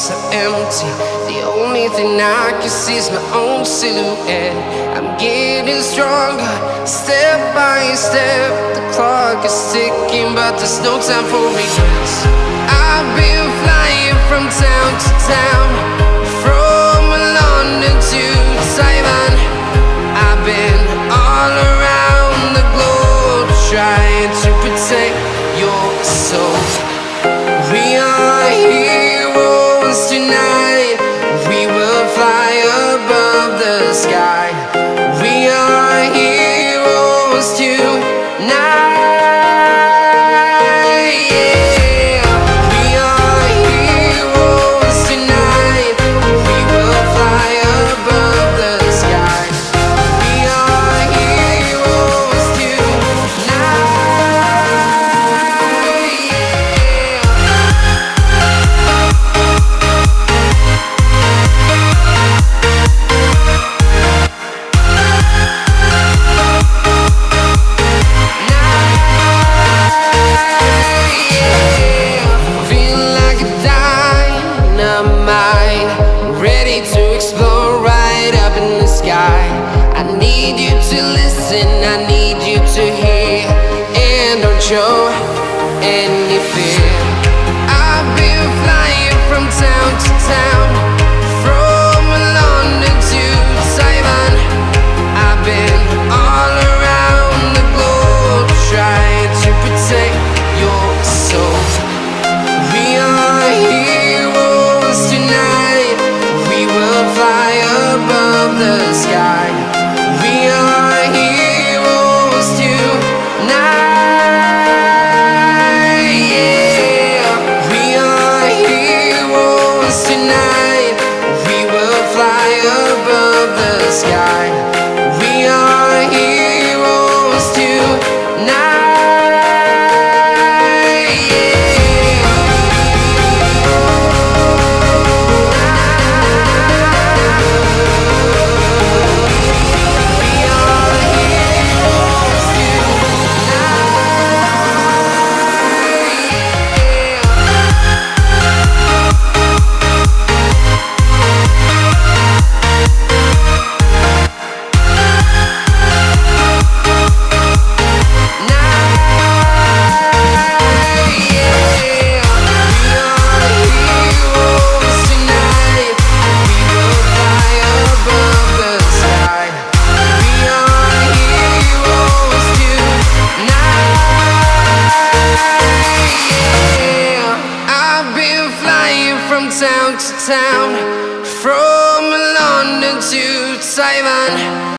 so empty. The only thing I can see is my own silhouette. I'm getting stronger, step by step. The clock is ticking, but there's no time for regrets. I've been flying from town to town, from London to Taiwan. I've been all around the globe, trying to protect your soul. We are heroes tonight. We will fly above the sky. We are heroes tonight. Yeah. We are heroes tonight. We will fly above the sky. We are heroes tonight. Ready to explore right up in the sky. I need you to listen, I need you to hear, and don't show any fear. I've been flying from town to town, from London to Taiwan. I've been all around the globe, trying to protect your soul. We are heroes tonight. We will fly above the sky. We are heroes tonight. Yeah. We are heroes tonight. We will fly above the sky. We are heroes tonight. From town to town, from London to Taiwan.